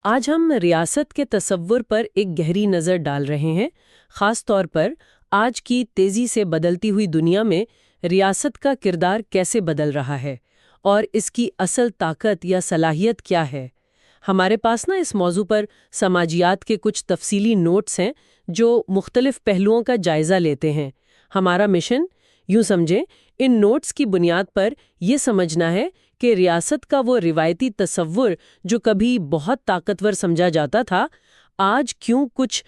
آج ہم ریاست کے تصور پر ایک گہری نظر ڈال رہے ہیں، خاص طور پر آج کی تیزی سے بدلتی ہوئی دنیا میں ریاست کا کردار کیسے بدل رہا ہے اور اس کی اصل طاقت یا صلاحیت کیا ہے۔ ہمارے پاس اس موضوع پر سماجیات کے کچھ تفصیلی نوٹس ہیں جو مختلف پہلوؤں کا جائزہ لیتے ہیں۔ ہمارا مشن، یوں سمجھیں، ان نوٹس کی بنیاد پر یہ سمجھنا ہے کہ ریاست کا وہ روایتی تصور جو کبھی بہت طاقتور سمجھا جاتا تھا، آج کیوں کچھ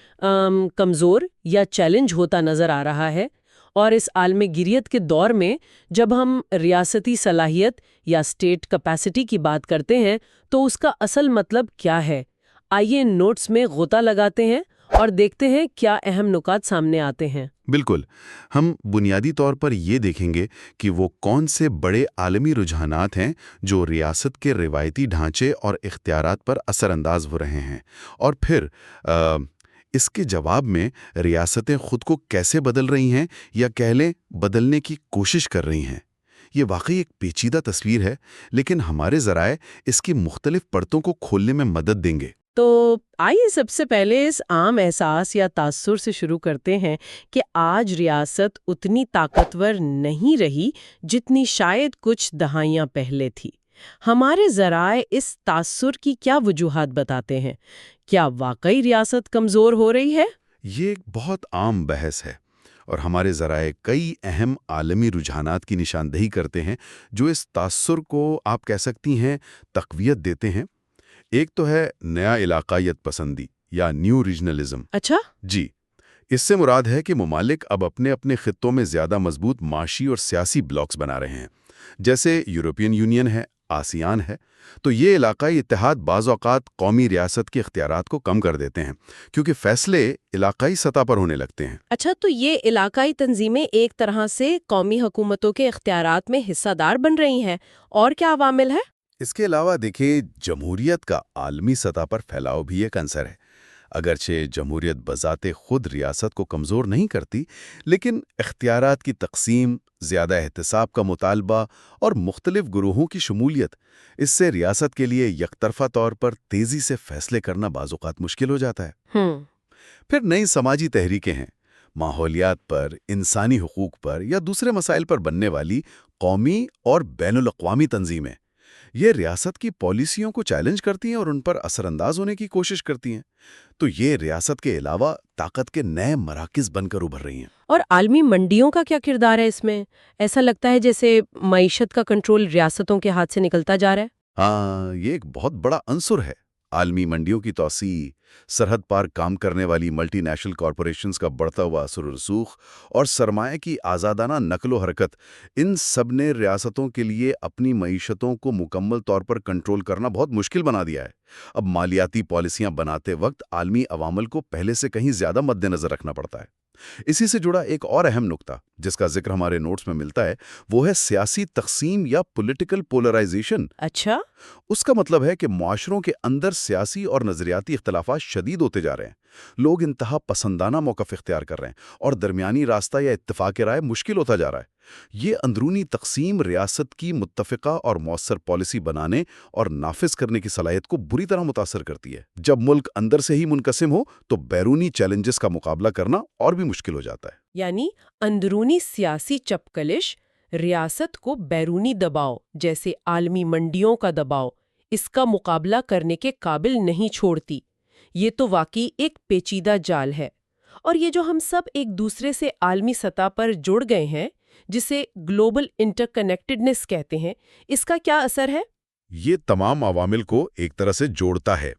کمزور یا چیلنج ہوتا نظر آ رہا ہے، اور اس عالم گیریت کے دور میں جب ہم ریاستی صلاحیت یا اسٹیٹ کیپیسٹی کی بات کرتے ہیں تو اس کا اصل مطلب کیا ہے۔ آئیے ان نوٹس میں غوطہ لگاتے ہیں اور دیکھتے ہیں کیا اہم نکات سامنے آتے ہیں۔ بالکل، ہم بنیادی طور پر یہ دیکھیں گے کہ وہ کون سے بڑے عالمی رجحانات ہیں جو ریاست کے روایتی ڈھانچے اور اختیارات پر اثر انداز ہو رہے ہیں، اور پھر اس کے جواب میں ریاستیں خود کو کیسے بدل رہی ہیں یا کہہ لیں بدلنے کی کوشش کر رہی ہیں۔ یہ واقعی ایک پیچیدہ تصویر ہے، لیکن ہمارے ذرائع اس کی مختلف پرتوں کو کھولنے میں مدد دیں گے۔ تو آئیے سب سے پہلے اس عام احساس یا تاثر سے شروع کرتے ہیں کہ آج ریاست اتنی طاقتور نہیں رہی جتنی شاید کچھ دہائیاں پہلے تھی۔ ہمارے ذرائع اس تاثر کی کیا وجوہات بتاتے ہیں؟ کیا واقعی ریاست کمزور ہو رہی ہے؟ یہ ایک بہت عام بحث ہے، اور ہمارے ذرائع کئی اہم عالمی رجحانات کی نشاندہی کرتے ہیں جو اس تاثر کو آپ کہہ سکتی ہیں تقویت دیتے ہیں۔ ایک تو ہے نیا علاقائیت پسندی یا نیو ریجنلزم۔ اچھا؟ جی، اس سے مراد ہے کہ ممالک اب اپنے اپنے خطوں میں زیادہ مضبوط معاشی اور سیاسی بلاکس بنا رہے ہیں، جیسے یورپین یونین ہے، آسیان ہے۔ تو یہ علاقائی اتحاد بعض اوقات قومی ریاست کے اختیارات کو کم کر دیتے ہیں، کیونکہ فیصلے علاقائی سطح پر ہونے لگتے ہیں۔ اچھا، تو یہ علاقائی تنظیمیں ایک طرح سے قومی حکومتوں کے اختیارات میں حصہ دار بن رہی ہیں، اور کیا عوامل ہے؟ اس کے علاوہ دیکھیں، جمہوریت کا عالمی سطح پر پھیلاؤ بھی ایک عنصر ہے۔ اگرچہ جمہوریت بذات خود ریاست کو کمزور نہیں کرتی، لیکن اختیارات کی تقسیم، زیادہ احتساب کا مطالبہ اور مختلف گروہوں کی شمولیت، اس سے ریاست کے لیے یک طرفہ طور پر تیزی سے فیصلے کرنا بعض اوقات مشکل ہو جاتا ہے۔ پھر نئی سماجی تحریکیں ہیں، ماحولیات پر، انسانی حقوق پر یا دوسرے مسائل پر بننے والی قومی اور بین الاقوامی تنظیمیں۔ یہ ریاست کی پالیسیوں کو چیلنج کرتی ہیں اور ان پر اثر انداز ہونے کی کوشش کرتی ہیں۔ تو یہ ریاست کے علاوہ طاقت کے نئے مراکز بن کر ابھر رہی ہیں۔ اور عالمی منڈیوں کا کیا کردار ہے اس میں؟ ایسا لگتا ہے جیسے معیشت کا کنٹرول ریاستوں کے ہاتھ سے نکلتا جا رہا ہے۔ ہاں، یہ ایک بہت بڑا عنصر ہے۔ عالمی منڈیوں کی توسیع، سرحد پار کام کرنے والی ملٹی نیشنل کارپوریشنز کا بڑھتا ہوا اثر و رسوخ اور سرمایہ کی آزادانہ نقل و حرکت، ان سب نے ریاستوں کے لیے اپنی معیشتوں کو مکمل طور پر کنٹرول کرنا بہت مشکل بنا دیا ہے۔ اب مالیاتی پالیسیاں بناتے وقت عالمی عوامل کو پہلے سے کہیں زیادہ مد نظر رکھنا پڑتا ہے۔ اسی سے جڑا ایک اور اہم نقطہ جس کا ذکر ہمارے نوٹس میں ملتا ہے، وہ ہے سیاسی تقسیم یا پولیٹیکل پولرائزیشن۔ اچھا؟ اس کا مطلب ہے کہ معاشروں کے اندر سیاسی اور نظریاتی اختلافات شدید ہوتے جا رہے ہیں۔ لوگ انتہا پسندانہ موقف اختیار کر رہے ہیں اور درمیانی راستہ یا اتفاق رائے مشکل ہوتا جا رہا ہے۔ یہ اندرونی تقسیم ریاست کی متفقہ اور مؤثر پالیسی بنانے اور نافذ کرنے کی صلاحیت کو بری طرح متاثر کرتی ہے۔ جب ملک اندر سے ہی منقسم ہو تو بیرونی چیلنجز کا مقابلہ کرنا اور بھی مشکل ہو جاتا ہے۔ یعنی اندرونی سیاسی چپکلش ریاست کو بیرونی دباؤ جیسے عالمی منڈیوں کا دباؤ اس کا مقابلہ کرنے کے قابل نہیں چھوڑتی۔ یہ تو واقعی ایک پیچیدہ جال ہے، اور یہ جو ہم سب ایک دوسرے سے عالمی سطح پر جڑ گئے ہیں، جسے گلوبل انٹر کنیکٹڈنس کہتے ہیں، اس کا کیا اثر ہے؟ یہ تمام عوامل کو ایک طرح سے جوڑتا ہے۔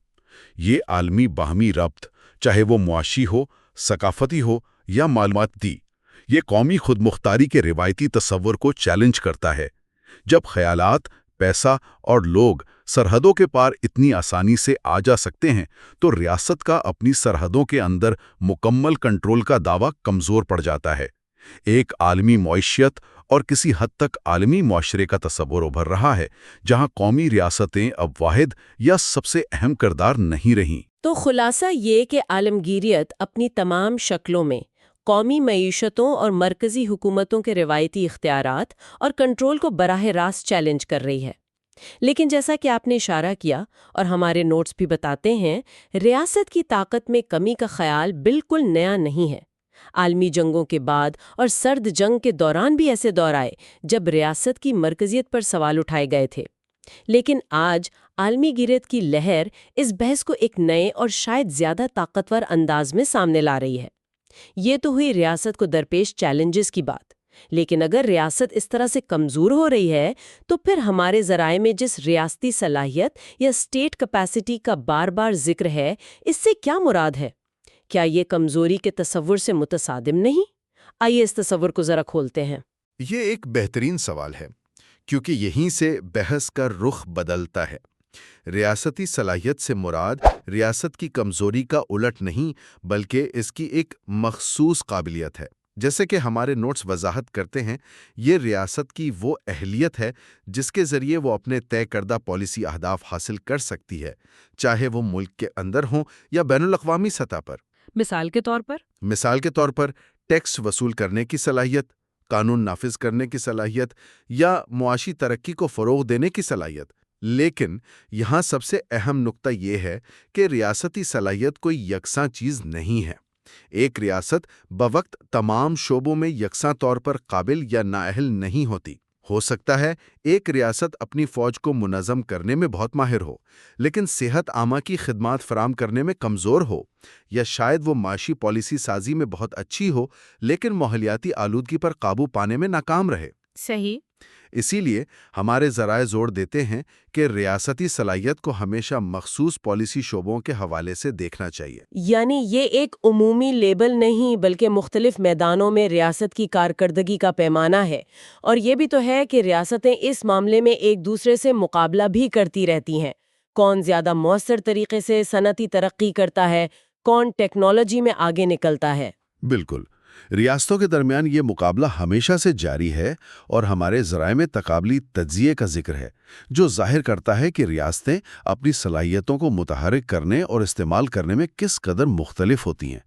یہ عالمی باہمی ربط، چاہے وہ معاشی ہو، ثقافتی ہو یا معلوماتی، یہ قومی خود مختاری کے روایتی تصور کو چیلنج کرتا ہے۔ جب خیالات، پیسہ اور لوگ سرحدوں کے پار اتنی آسانی سے آ جا سکتے ہیں تو ریاست کا اپنی سرحدوں کے اندر مکمل کنٹرول کا دعویٰ کمزور پڑ جاتا ہے۔ ایک عالمی معیشت اور کسی حد تک عالمی معاشرے کا تصور ابھر رہا ہے جہاں قومی ریاستیں اب واحد یا سب سے اہم کردار نہیں رہیں۔ تو خلاصہ یہ کہ عالمگیریت اپنی تمام شکلوں میں قومی معیشتوں اور مرکزی حکومتوں کے روایتی اختیارات اور کنٹرول کو براہ راست چیلنج کر رہی ہے۔ لیکن جیسا کہ آپ نے اشارہ کیا اور ہمارے نوٹس بھی بتاتے ہیں، ریاست کی طاقت میں کمی کا خیال بالکل نیا نہیں ہے۔ عالمی جنگوں کے بعد اور سرد جنگ کے دوران بھی ایسے دور آئے جب ریاست کی مرکزیت پر سوال اٹھائے گئے تھے۔ لیکن آج عالمی گیرت کی لہر اس بحث کو ایک نئے اور شاید زیادہ طاقتور انداز میں سامنے لا رہی ہے۔ یہ تو ہوئی ریاست کو درپیش چیلنجز کی بات، لیکن اگر ریاست اس طرح سے کمزور ہو رہی ہے تو پھر ہمارے ذرائع میں جس ریاستی صلاحیت یا اسٹیٹ کیپیسٹی کا بار بار ذکر ہے، اس سے کیا مراد ہے؟ کیا یہ کمزوری کے تصور سے متصادم نہیں؟ آئیے اس تصور کو ذرا کھولتے ہیں۔ یہ ایک بہترین سوال ہے، کیونکہ یہیں سے بحث کا رخ بدلتا ہے۔ ریاستی صلاحیت سے مراد ریاست کی کمزوری کا الٹ نہیں، بلکہ اس کی ایک مخصوص قابلیت ہے۔ جیسے کہ ہمارے نوٹس وضاحت کرتے ہیں، یہ ریاست کی وہ اہلیت ہے جس کے ذریعے وہ اپنے طے کردہ پالیسی اہداف حاصل کر سکتی ہے، چاہے وہ ملک کے اندر ہوں یا بین الاقوامی سطح پر۔ مثال کے طور پر ٹیکس وصول کرنے کی صلاحیت، قانون نافذ کرنے کی صلاحیت یا معاشی ترقی کو فروغ دینے کی صلاحیت۔ لیکن یہاں سب سے اہم نقطہ یہ ہے کہ ریاستی صلاحیت کوئی یکساں چیز نہیں ہے۔ ایک ریاست بوقت تمام شعبوں میں یکساں طور پر قابل یا نااہل نہیں ہوتی۔ ہو سکتا ہے ایک ریاست اپنی فوج کو منظم کرنے میں بہت ماہر ہو، لیکن صحت عامہ کی خدمات فراہم کرنے میں کمزور ہو، یا شاید وہ معاشی پالیسی سازی میں بہت اچھی ہو لیکن ماحولیاتی آلودگی پر قابو پانے میں ناکام رہے۔ صحیح۔ اسی لیے ہمارے ذرائع زور دیتے ہیں کہ ریاستی صلاحیت کو ہمیشہ مخصوص پالیسی شعبوں کے حوالے سے دیکھنا چاہیے۔ یعنی یہ ایک عمومی لیبل نہیں بلکہ مختلف میدانوں میں ریاست کی کارکردگی کا پیمانہ ہے، اور یہ بھی تو ہے کہ ریاستیں اس معاملے میں ایک دوسرے سے مقابلہ بھی کرتی رہتی ہیں۔ کون زیادہ مؤثر طریقے سے صنعتی ترقی کرتا ہے، کون ٹیکنالوجی میں آگے نکلتا ہے۔ بالکل، ریاستوں کے درمیان یہ مقابلہ ہمیشہ سے جاری ہے، اور ہمارے ذرائع میں تقابلی تجزیے کا ذکر ہے جو ظاہر کرتا ہے کہ ریاستیں اپنی صلاحیتوں کو متحرک کرنے اور استعمال کرنے میں کس قدر مختلف ہوتی ہیں۔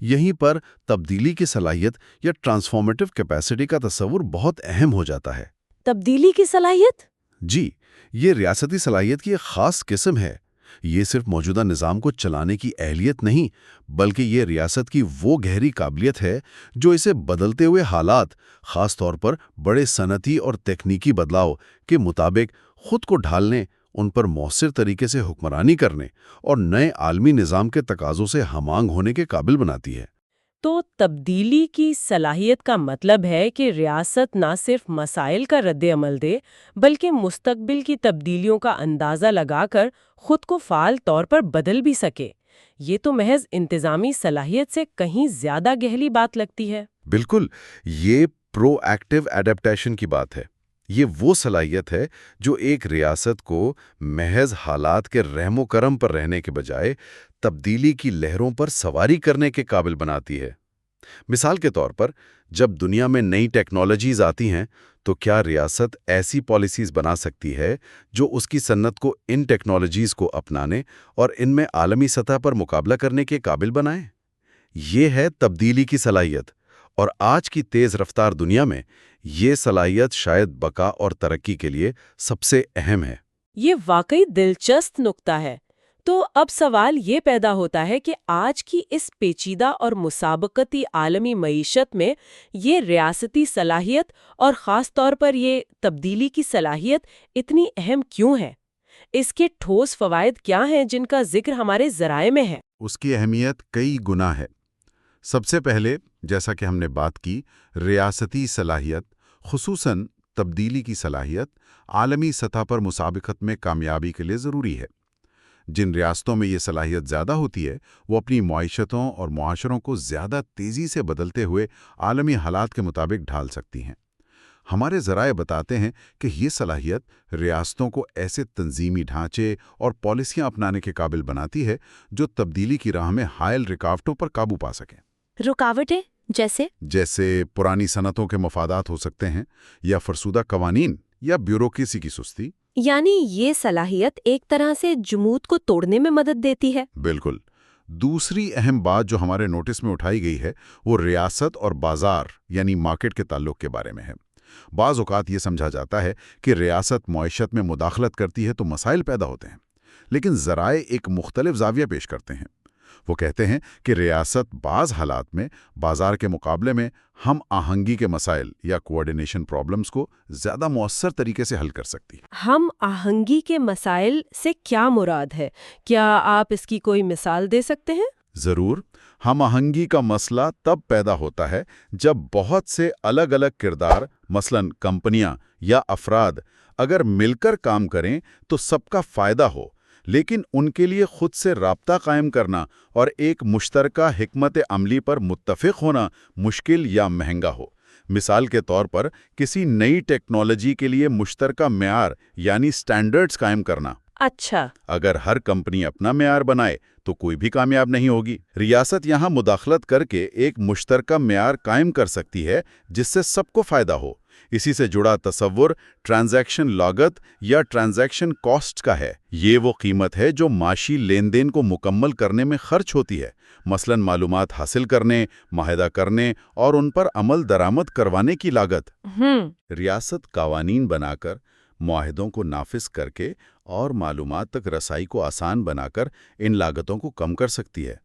یہیں پر تبدیلی کی صلاحیت یا ٹرانسفارمیٹیو کیپیسٹی کا تصور بہت اہم ہو جاتا ہے۔ تبدیلی کی صلاحیت؟ جی، یہ ریاستی صلاحیت کی ایک خاص قسم ہے۔ یہ صرف موجودہ نظام کو چلانے کی اہلیت نہیں، بلکہ یہ ریاست کی وہ گہری قابلیت ہے جو اسے بدلتے ہوئے حالات، خاص طور پر بڑے صنعتی اور تکنیکی بدلاؤ کے مطابق خود کو ڈھالنے، ان پر مؤثر طریقے سے حکمرانی کرنے اور نئے عالمی نظام کے تقاضوں سے ہم آہنگ ہونے کے قابل بناتی ہے۔ تو تبدیلی کی صلاحیت کا مطلب ہے کہ ریاست نہ صرف مسائل کا رد عمل دے بلکہ مستقبل کی تبدیلیوں کا اندازہ لگا کر خود کو فعال طور پر بدل بھی سکے۔ یہ تو محض انتظامی صلاحیت سے کہیں زیادہ گہری بات لگتی ہے۔ بالکل، یہ پرو ایکٹیو ایڈیپٹیشن کی بات ہے۔ یہ وہ صلاحیت ہے جو ایک ریاست کو محض حالات کے رحم و کرم پر رہنے کے بجائے تبدیلی کی لہروں پر سواری کرنے کے قابل بناتی ہے۔ مثال کے طور پر، جب دنیا میں نئی ٹیکنالوجیز آتی ہیں تو کیا ریاست ایسی پالیسیز بنا سکتی ہے جو اس کی صنعت کو ان ٹیکنالوجیز کو اپنانے اور ان میں عالمی سطح پر مقابلہ کرنے کے قابل بنائے؟ یہ ہے تبدیلی کی صلاحیت، اور آج کی تیز رفتار دنیا میں یہ صلاحیت شاید بقا اور ترقی کے لیے سب سے اہم ہے۔ یہ واقعی دلچسپ نقطہ ہے۔ تو اب سوال یہ پیدا ہوتا ہے کہ آج کی اس پیچیدہ اور مسابقتی عالمی معیشت میں یہ ریاستی صلاحیت اور خاص طور پر یہ تبدیلی کی صلاحیت اتنی اہم کیوں ہے؟ اس کے ٹھوس فوائد کیا ہیں جن کا ذکر ہمارے ذرائع میں ہے؟ اس کی اہمیت کئی گنا ہے۔ سب سے پہلے، جیسا کہ ہم نے بات کی، ریاستی صلاحیت، خصوصاً تبدیلی کی صلاحیت، عالمی سطح پر مسابقت میں کامیابی کے لیے ضروری ہے۔ جن ریاستوں میں یہ صلاحیت زیادہ ہوتی ہے، وہ اپنی معیشتوں اور معاشروں کو زیادہ تیزی سے بدلتے ہوئے عالمی حالات کے مطابق ڈھال سکتی ہیں۔ ہمارے ذرائع بتاتے ہیں کہ یہ صلاحیت ریاستوں کو ایسے تنظیمی ڈھانچے اور پالیسیاں اپنانے کے قابل بناتی ہے جو تبدیلی کی راہ میں حائل رکاوٹوں پر قابو پا سکیں۔ رکاوٹیں جیسے پرانی صنعتوں کے مفادات ہو سکتے ہیں، یا فرسودہ قوانین یا بیوروکریسی کی سستی۔ یعنی یہ صلاحیت ایک طرح سے جمود کو توڑنے میں مدد دیتی ہے۔ بالکل۔ دوسری اہم بات جو ہمارے نوٹس میں اٹھائی گئی ہے وہ ریاست اور بازار یعنی مارکیٹ کے تعلق کے بارے میں ہے۔ بعض اوقات یہ سمجھا جاتا ہے کہ ریاست معیشت میں مداخلت کرتی ہے تو مسائل پیدا ہوتے ہیں، لیکن ذرائع ایک مختلف زاویہ پیش کرتے ہیں۔ وہ کہتے ہیں کہ ریاست بعض حالات میں بازار کے مقابلے میں ہم آہنگی کے مسائل یا کوآرڈینیشن پرابلمز کو زیادہ مؤثر طریقے سے حل کر سکتی ہے۔ ہم آہنگی کے مسائل سے کیا مراد ہے؟ کیا آپ اس کی کوئی مثال دے سکتے ہیں؟ ضرور۔ ہم آہنگی کا مسئلہ تب پیدا ہوتا ہے جب بہت سے الگ الگ کردار، مثلاً کمپنیاں یا افراد، اگر مل کر کام کریں تو سب کا فائدہ ہو، لیکن ان کے لیے خود سے رابطہ قائم کرنا اور ایک مشترکہ حکمت عملی پر متفق ہونا مشکل یا مہنگا ہو۔ مثال کے طور پر کسی نئی ٹیکنالوجی کے لیے مشترکہ معیار یعنی سٹینڈرڈز قائم کرنا۔ اچھا۔ اگر ہر کمپنی اپنا معیار بنائے تو کوئی بھی کامیاب نہیں ہوگی۔ ریاست یہاں مداخلت کر کے ایک مشترکہ معیار قائم کر سکتی ہے جس سے سب کو فائدہ ہو۔ اسی سے جڑا تصور ٹرانزیکشن لاگت یا ٹرانزیکشن کاسٹ کا ہے۔ یہ وہ قیمت ہے جو معاشی لین دین کو مکمل کرنے میں خرچ ہوتی ہے، مثلاً معلومات حاصل کرنے، معاہدہ کرنے اور ان پر عمل درآمد کروانے کی لاگت۔ ریاست قوانین بنا کر، معاہدوں کو نافذ کر کے اور معلومات تک رسائی کو آسان بنا کر ان لاگتوں کو کم کر سکتی ہے۔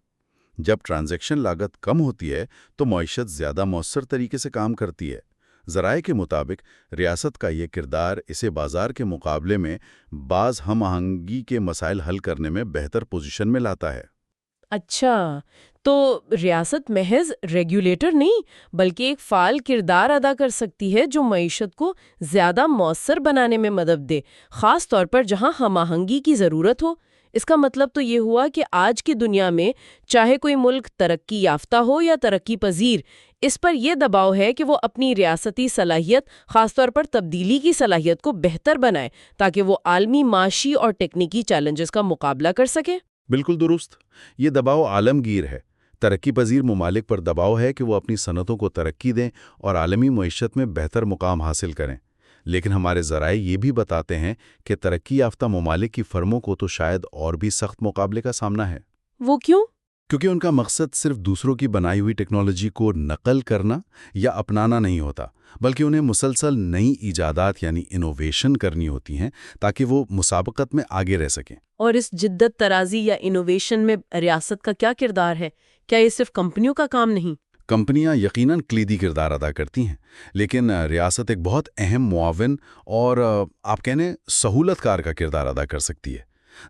جب ٹرانزیکشن لاگت کم ہوتی ہے تو معیشت زیادہ مؤثر طریقے سے کام کرتی ہے۔ ذرائع کے مطابق ریاست کا یہ کردار اسے بازار کے مقابلے میں بعض ہم آہنگی کے مسائل حل کرنے میں بہتر پوزیشن میں لاتا ہے۔ اچھا، تو ریاست محض ریگولیٹر نہیں بلکہ ایک فعال کردار ادا کر سکتی ہے جو معیشت کو زیادہ مؤثر بنانے میں مدد دے، خاص طور پر جہاں ہم آہنگی کی ضرورت ہو۔ اس کا مطلب تو یہ ہوا کہ آج کی دنیا میں چاہے کوئی ملک ترقی یافتہ ہو یا ترقی پذیر، اس پر یہ دباؤ ہے کہ وہ اپنی ریاستی صلاحیت، خاص طور پر تبدیلی کی صلاحیت کو بہتر بنائے تاکہ وہ عالمی معاشی اور ٹیکنیکی چیلنجز کا مقابلہ کر سکے۔ بالکل درست۔ یہ دباؤ عالمگیر ہے۔ ترقی پذیر ممالک پر دباؤ ہے کہ وہ اپنی صنعتوں کو ترقی دیں اور عالمی معیشت میں بہتر مقام حاصل کریں۔ لیکن ہمارے ذرائع یہ بھی بتاتے ہیں کہ ترقی یافتہ ممالک کی فرموں کو تو شاید اور بھی سخت مقابلے کا سامنا ہے۔ وہ کیوں؟ کیونکہ ان کا مقصد صرف دوسروں کی بنائی ہوئی ٹیکنالوجی کو نقل کرنا یا اپنانا نہیں ہوتا، بلکہ انہیں مسلسل نئی ایجادات یعنی انوویشن کرنی ہوتی ہیں تاکہ وہ مسابقت میں آگے رہ سکیں۔ اور اس جدت ترازی یا انوویشن میں ریاست کا کیا کردار ہے؟ کیا یہ صرف کمپنیوں کا کام نہیں؟ کمپنیاں یقیناً کلیدی کردار ادا کرتی ہیں، لیکن ریاست ایک بہت اہم معاون اور آپ کہنے سہولت کار کا کردار ادا کر سکتی ہے۔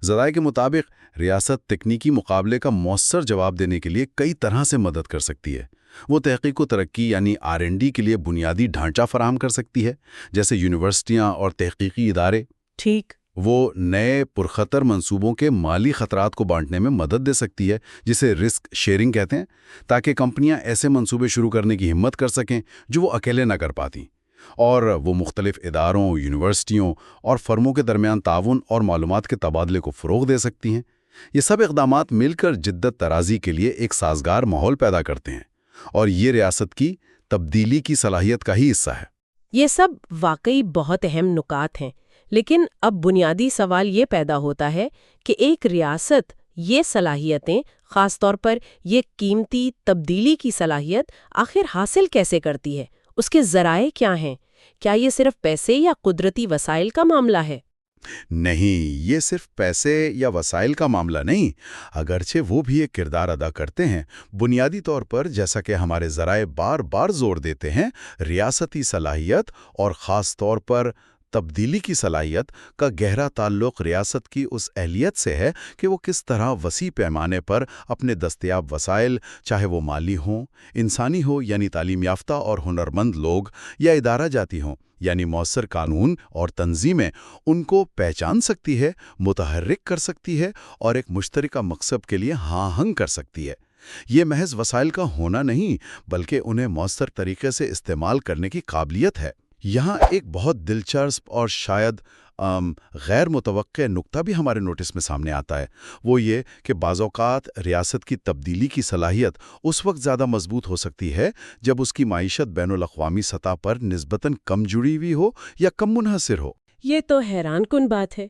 ذرائع کے مطابق ریاست تکنیکی مقابلے کا مؤثر جواب دینے کے لیے کئی طرح سے مدد کر سکتی ہے۔ وہ تحقیق و ترقی یعنی R&D کے لیے بنیادی ڈھانچہ فراہم کر سکتی ہے، جیسے یونیورسٹیاں اور تحقیقی ادارے۔ ٹھیک۔ وہ نئے پرخطر منصوبوں کے مالی خطرات کو بانٹنے میں مدد دے سکتی ہے، جسے رسک شیئرنگ کہتے ہیں، تاکہ کمپنیاں ایسے منصوبے شروع کرنے کی ہمت کر سکیں جو وہ اکیلے نہ کر پاتیں۔ اور وہ مختلف اداروں، یونیورسٹیوں اور فرموں کے درمیان تعاون اور معلومات کے تبادلے کو فروغ دے سکتی ہیں۔ یہ سب اقدامات مل کر جدت ترازی کے لیے ایک سازگار ماحول پیدا کرتے ہیں، اور یہ ریاست کی تبدیلی کی صلاحیت کا ہی حصہ ہے۔ یہ سب واقعی بہت اہم نکات ہیں، لیکن اب بنیادی سوال یہ پیدا ہوتا ہے کہ ایک ریاست یہ صلاحیتیں، خاص طور پر یہ قیمتی تبدیلی کی صلاحیت آخر حاصل کیسے کرتی ہے؟ اس کے ذرائع کیا ہیں؟ کیا یہ صرف پیسے یا قدرتی وسائل کا معاملہ ہے؟ نہیں، یہ صرف پیسے یا وسائل کا معاملہ نہیں، اگرچہ وہ بھی ایک کردار ادا کرتے ہیں۔ بنیادی طور پر، جیسا کہ ہمارے ذرائع بار بار زور دیتے ہیں، ریاستی صلاحیت اور خاص طور پر تبدیلی کی صلاحیت کا گہرا تعلق ریاست کی اس اہلیت سے ہے کہ وہ کس طرح وسیع پیمانے پر اپنے دستیاب وسائل، چاہے وہ مالی ہوں، انسانی ہو یعنی تعلیم یافتہ اور ہنرمند لوگ، یا ادارہ جاتی ہوں یعنی مؤثر قانون اور تنظیمیں، ان کو پہچان سکتی ہے، متحرک کر سکتی ہے اور ایک مشترکہ مقصد کے لیے ہاں ہنگ کر سکتی ہے۔ یہ محض وسائل کا ہونا نہیں، بلکہ انہیں مؤثر طریقے سے استعمال کرنے کی قابلیت ہے۔ یہاں ایک بہت دلچسپ اور شاید غیر متوقع نقطہ بھی ہمارے نوٹس میں سامنے آتا ہے۔ وہ یہ کہ بعض اوقات ریاست کی تبدیلی کی صلاحیت اس وقت زیادہ مضبوط ہو سکتی ہے جب اس کی معیشت بین الاقوامی سطح پر نسبتاً کم جڑی ہوئی ہو یا کم منحصر ہو۔ یہ تو حیران کن بات ہے۔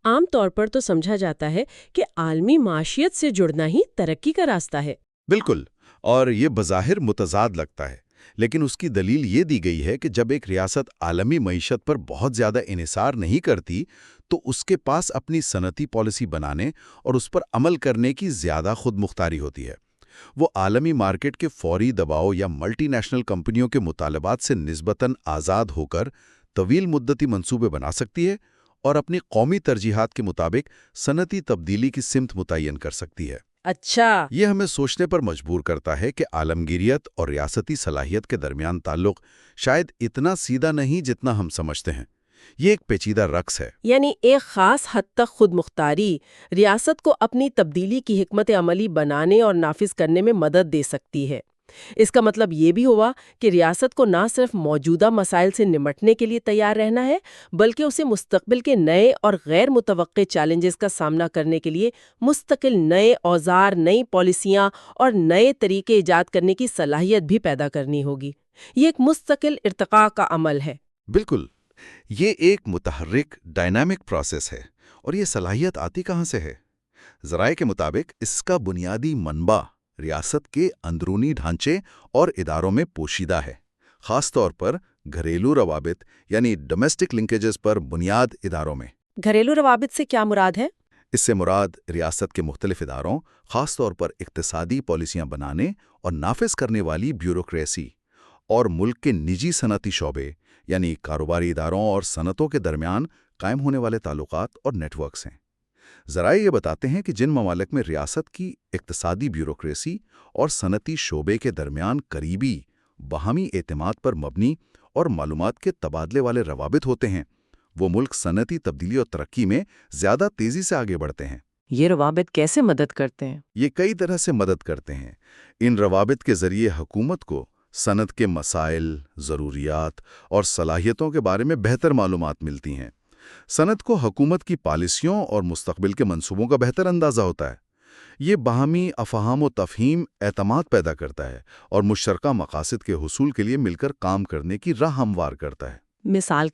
عام طور پر تو سمجھا جاتا ہے کہ عالمی معیشت سے جڑنا ہی ترقی کا راستہ ہے۔ بالکل، اور یہ بظاہر متضاد لگتا ہے، لیکن اس کی دلیل یہ دی گئی ہے کہ جب ایک ریاست عالمی معیشت پر بہت زیادہ انحصار نہیں کرتی تو اس کے پاس اپنی صنعتی پالیسی بنانے اور اس پر عمل کرنے کی زیادہ خود مختاری ہوتی ہے۔ وہ عالمی مارکیٹ کے فوری دباؤ یا ملٹی نیشنل کمپنیوں کے مطالبات سے نسبتاً آزاد ہو کر طویل مدتی منصوبے بنا سکتی ہے اور اپنی قومی ترجیحات کے مطابق صنعتی تبدیلی کی سمت متعین کر سکتی ہے۔ اچھا، یہ ہمیں سوچنے پر مجبور کرتا ہے کہ عالمگیریت اور ریاستی صلاحیت کے درمیان تعلق شاید اتنا سیدھا نہیں جتنا ہم سمجھتے ہیں۔ یہ ایک پیچیدہ رقص ہے۔ یعنی ایک خاص حد تک خود مختاری ریاست کو اپنی تبدیلی کی حکمت عملی بنانے اور نافذ کرنے میں مدد دے سکتی ہے۔ اس کا مطلب یہ بھی ہوا کہ ریاست کو نہ صرف موجودہ مسائل سے نمٹنے کے لیے تیار رہنا ہے، بلکہ اسے مستقبل کے نئے اور غیر متوقع چیلنجز کا سامنا کرنے کے لیے مستقل نئے اوزار، نئی پالیسیاں اور نئے طریقے ایجاد کرنے کی صلاحیت بھی پیدا کرنی ہوگی۔ یہ ایک مستقل ارتقاء کا عمل ہے۔ بالکل، یہ ایک متحرک ڈائنامک پروسیس ہے، اور یہ صلاحیت آتی کہاں سے ہے؟ ذرائع کے مطابق اس کا بنیادی منبع ریاست کے اندرونی ڈھانچے اور اداروں میں پوشیدہ ہے، خاص طور پر گھریلو روابط یعنی ڈومیسٹک لنکیجز پر بنیاد اداروں میں۔ گھریلو روابط سے کیا مراد ہے؟ اس سے مراد ریاست کے مختلف اداروں، خاص طور پر اقتصادی پالیسیاں بنانے اور نافذ کرنے والی بیوروکریسی، اور ملک کے نجی صنعتی شعبے یعنی کاروباری اداروں اور صنعتوں کے درمیان قائم ہونے والے تعلقات اور نیٹ ورکس ہیں۔ ذرائع یہ بتاتے ہیں کہ جن ممالک میں ریاست کی اقتصادی بیوروکریسی اور صنعتی شعبے کے درمیان قریبی، باہمی اعتماد پر مبنی اور معلومات کے تبادلے والے روابط ہوتے ہیں، وہ ملک صنعتی تبدیلی اور ترقی میں زیادہ تیزی سے آگے بڑھتے ہیں۔ یہ روابط کیسے مدد کرتے ہیں؟ یہ کئی طرح سے مدد کرتے ہیں۔ ان روابط کے ذریعے حکومت کو صنعت کے مسائل، ضروریات اور صلاحیتوں کے بارے میں بہتر معلومات ملتی ہیں۔ صنعت کو حکومت کی پالیسیوں اور مستقبل کے منصوبوں کا بہتر اندازہ ہوتا ہے۔ یہ باہمی افہام و تفہیم اعتماد پیدا کرتا ہے اور مشترکہ مقاصد کے حصول کے لیے مل کر کام کرنے کی راہ ہموار کرتا ہے۔ مثال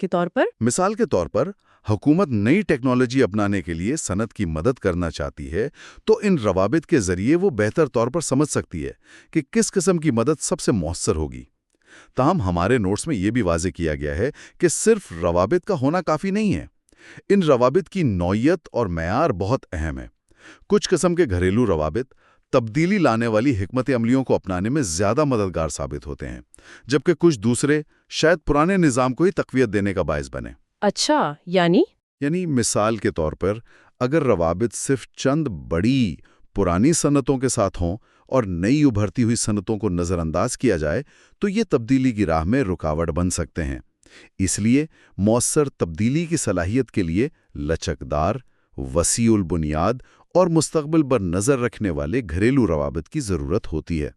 کے طور پر حکومت نئی ٹیکنالوجی اپنانے کے لیے صنعت کی مدد کرنا چاہتی ہے تو ان روابط کے ذریعے وہ بہتر طور پر سمجھ سکتی ہے کہ کس قسم کی مدد سب سے مؤثر ہوگی۔ تاہم ہمارے نوٹس میں یہ بھی واضح کیا گیا ہے کہ صرف روابط کا ہونا کافی نہیں ہے۔ ان روابط کی نوعیت اور معیار بہت اہم ہے۔ کچھ قسم کے گھریلو روابط تبدیلی لانے والی حکمت عملیوں کو اپنانے میں زیادہ مددگار ثابت ہوتے ہیں، جبکہ کچھ دوسرے شاید پرانے نظام کو ہی تقویت دینے کا باعث بنے۔ اچھا، یعنی مثال کے طور پر اگر روابط صرف چند بڑی پرانی صنعتوں کے ساتھ ہوں اور نئی ابھرتی ہوئی صنعتوں کو نظر انداز کیا جائے تو یہ تبدیلی کی راہ میں رکاوٹ بن سکتے ہیں۔ اس لیے مؤثر تبدیلی کی صلاحیت کے لیے لچکدار، وسیع البنیاد اور مستقبل پر نظر رکھنے والے گھریلو روابط کی ضرورت ہوتی ہے۔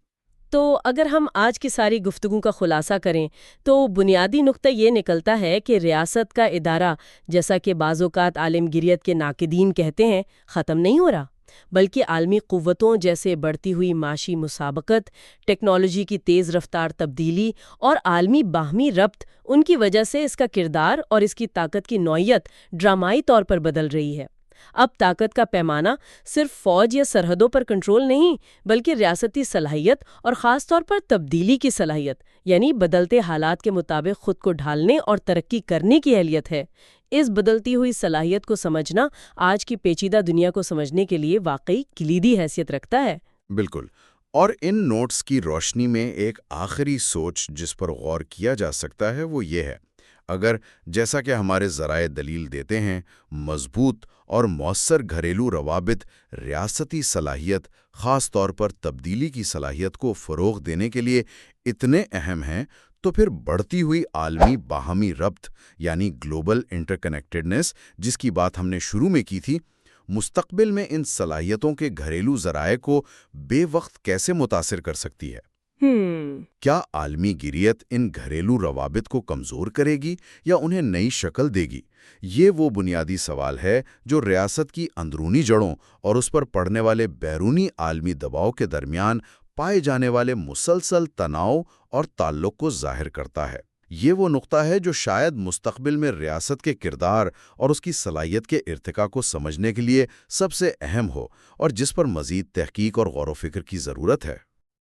تو اگر ہم آج کی ساری گفتگو کا خلاصہ کریں تو بنیادی نقطہ یہ نکلتا ہے کہ ریاست کا ادارہ، جیسا کہ بعض اوقات عالمگیریت کے ناقدین کہتے ہیں، ختم نہیں ہو رہا، بلکہ عالمی قوتوں جیسے بڑھتی ہوئی معاشی مسابقت، ٹیکنالوجی کی تیز رفتار تبدیلی اور عالمی باہمی ربط، ان کی وجہ سے اس کا کردار اور اس کی طاقت کی نوعیت ڈرامائی طور پر بدل رہی ہے۔ اب طاقت کا پیمانہ صرف فوج یا سرحدوں پر کنٹرول نہیں، بلکہ ریاستی صلاحیت اور خاص طور پر تبدیلی کی صلاحیت، یعنی بدلتے حالات کے مطابق خود کو ڈھالنے اور ترقی کرنے کی اہلیت ہے۔ اس بدلتی ہوئی صلاحیت کو سمجھنا آج کی پیچیدہ دنیا کو سمجھنے کے لیے واقعی کلیدی حیثیت رکھتا ہے۔ بالکل، اور ان نوٹس کی روشنی میں ایک آخری سوچ جس پر غور کیا جا سکتا ہے وہ یہ ہے، اگر جیسا کہ ہمارے ذرائع دلیل دیتے ہیں، مضبوط اور مؤثر گھریلو روابط ریاستی صلاحیت، خاص طور پر تبدیلی کی صلاحیت کو فروغ دینے کے لیے اتنے اہم ہیں، تو پھر بڑھتی ہوئی عالمی باہمی ربط یعنی گلوبل انٹر کنیکٹڈنس جس کی بات ہم نے شروع میں کی تھی، مستقبل میں ان صلاحیتوں کے گھریلو ذرائع کو بے وقت کیسے متاثر کر سکتی ہے؟ کیا عالمی گیریت ان گھریلو روابط کو کمزور کرے گی یا انہیں نئی شکل دے گی؟ یہ وہ بنیادی سوال ہے جو ریاست کی اندرونی جڑوں اور اس پر پڑنے والے بیرونی عالمی دباؤ کے درمیان پائے جانے والے مسلسل تناؤ اور تعلق کو ظاہر کرتا ہے۔ یہ وہ نقطہ ہے جو شاید مستقبل میں ریاست کے کردار اور اس کی صلاحیت کے ارتقاء کو سمجھنے کے لیے سب سے اہم ہو، اور جس پر مزید تحقیق اور غور و فکر کی ضرورت ہے۔